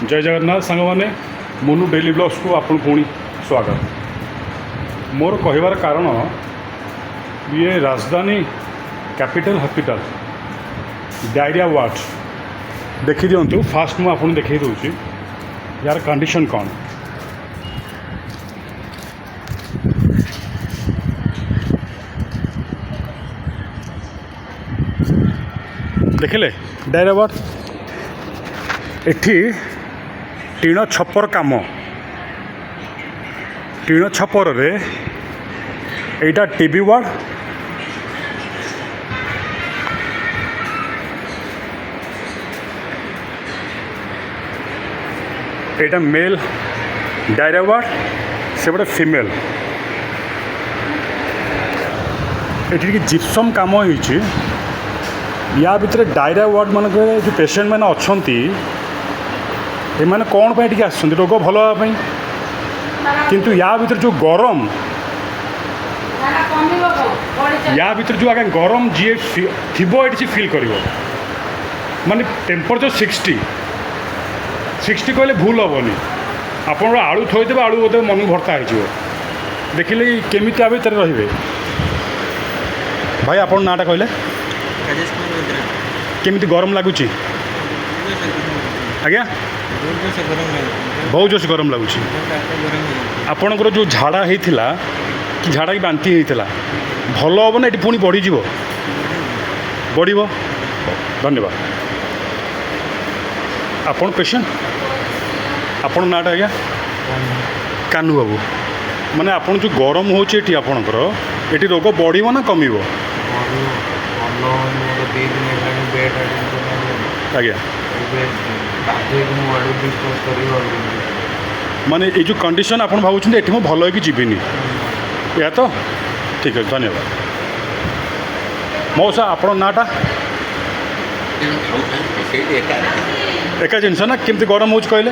जय जगन्नाथ सांग मैंने मोनू डेली ब्लॉग्स को आपण पुणी स्वागत। मोर कहबार कारण ये राजधानी कैपिटल हॉस्पिटल डायरिया वार्ड देखी दिंतु। फास्ट मुझे आपको देखी दूसरी यार कंडीशन कौन। देखिले डायरिया वार्ड एठी टीण छपर काम टीण छपर रे एटा टीबी वार्ड एटा मेल डायरिया वार्ड से गोटे फीमेल एटी जिप्सम काम होइछि। या भितर डायरिया वार्ड मानक जो पेसेंट मैंने अच्छा ये मैंने कौन पर रोग भल हाँपाई किंतु या भीतर जो गरम या भीतर जो आगे गरम जी थी ये फिल कर माने टेम्परेचर 60 कहले भूल हेनी। आप आलू थोदेवे आलू बोधे मन भर्ता हो देखिले केमी आ भर रे। भाई आप नाटा कहले केमी गरम लगुच आज्ञा बहुत जोश गरम लगुच। आपणकर जो झाड़ा होता कि झाड़ा की बांती होता भल हम ना ये पुणी बढ़ीज बढ़। धन्यवाद। आपण पेशेंट आपण नाटा आज्ञा कानू बाबू माने आपण जो गरम होची आपणकर ये रोग बढ़ ना कम आज्ञा माने ये जो कंडीशन आप भावुं ये भल हो जीविनी या तो ठीक है। धन्यवाद। मौसा आप नाटा एका जिनस ना केमती गरम हो कहले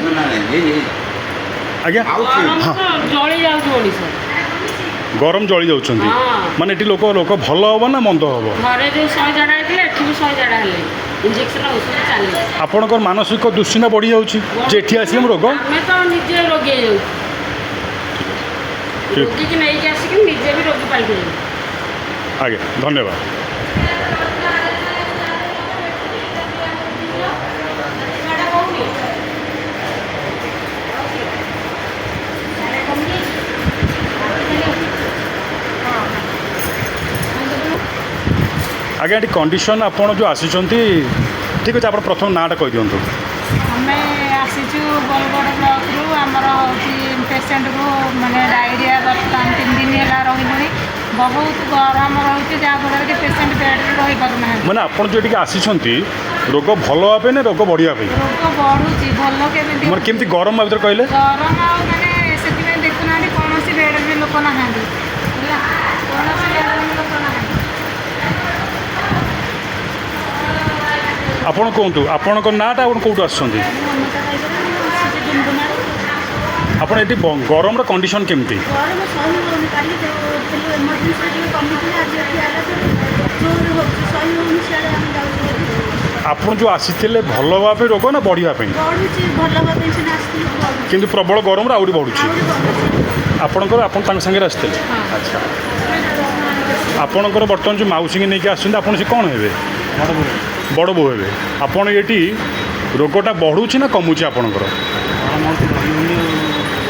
आज्ञा हाँ गरम जली जाऊँ माने ये लोक लोक भल हम ना मंद हम आपणकर मानसिक दुश्चिंता बढ़ी जाऊँगी आसिले रोग आज्ञा धन्यवाद। आगे ये कंडीशन आप जो आसीचुं ठीक अच्छे। आप प्रथम नाटा कह दिंतु। आम आसीचु बरगढ़ ब्लॉक रु आमर पेसेंट को माने डायरिया बर्तमान 3 दिन है रही बहुत गरम रोचे जहाँफल कि पेसेंट बेड रे रही पार ना मैंने आप जो आसी रोग भल हाँपे ना रोग बढ़िया रोग बढ़ुची भल के केमती गरम भर कहले गरम मैंने से देखुना कौन बेड में लोक ना कौन बेड में लोक ना आपण कहतु आपण नाटा आप कौटू आसुँच आप ये गरम कंडीशन केमती आप जो आसी भल भाव रोग ना बढ़िया किंतु प्रबल गरम आहरी बढ़ुची आपणकर आप सागे आसते। अच्छा आपणकर बर्तमान जो मौसी नहीं आसुँच आप कौन हे बड़ बो हे आपड़ ये रोगटा बढ़ुची ना कमुची आपणकर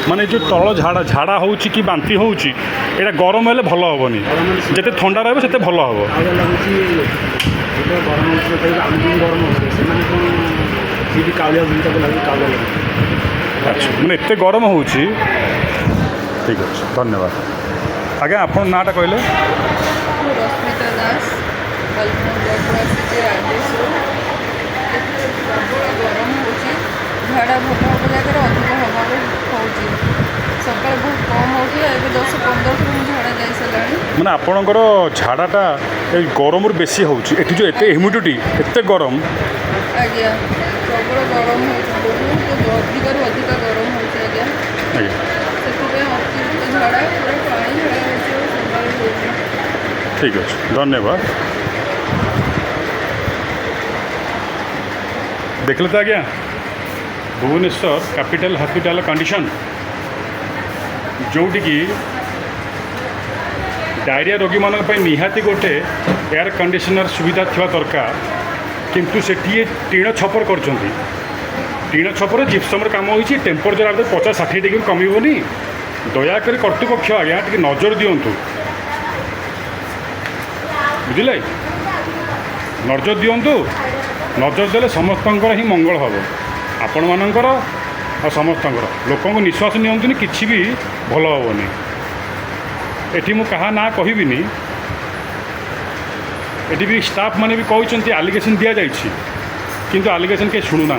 माने जो तल झाड़ा झाड़ा हो कि बांती हो गरम हेल्ले भल हेनी जिते ठंडा रही से भल हम अच्छा मैंने एत गरम हो ठीक अच्छे। धन्यवाद। आज्ञा आप नाटा कहले रश्मिता दास प्रबल गरम हो झाड़ा भल हम जगह अधिक हवा हो सकाल बहुत कम हो 10-15 दिन झाड़ा जा सारा मैंने आपणकर झाड़ाटा गरम बेसी होती जो एत ह्यूमिडिटी एत गरम आज्ञा प्रबल गरम हो बहुत अधिक गरम हो आज्ञा से अतिरिक्त झाड़ा पूरा पानी झाड़ा हो ठीक अच्छे। धन्यवाद। देखले तो आज्ञा भुवनेश्वर कैपिटल हॉस्पिटल कंडीशन जोटिकी डायरिया रोगी मान निहाती गोटे एयर कंडीशनर सुविधा थी दरकार किंतु से टीण छपर कर टीण छपर जिप्सम कम हो टेम्परेचर आगे 50-60 डिग्री कमिबनी दयाकोरी कर्तृपक्ष आज्ञा टी नजर दिंतु बुझे नजर दिंतु नजर देले समस्तंकर ही मंगल हम आपण मानकर आ समस्तंकर लोक निश्वास नियंतुनि किछि भी भल हेनी एटी मु कहा ना कहबिनी एटी भी स्टाफ माने भी कहते आलिगेसन दि जाइछि किंतु आलिगेसन के शुणुना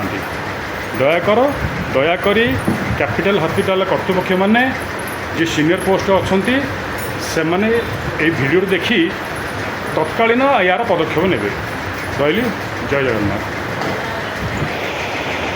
दयाकोरी कैपिटल हॉस्पिटल कर्तृपक्ष माने जे सीनियर पोस्ट अच्छा से माने ए वीडियो देखी तत्कालीन यार पदक्षेप नेबे। रही जय जगन्नाथ।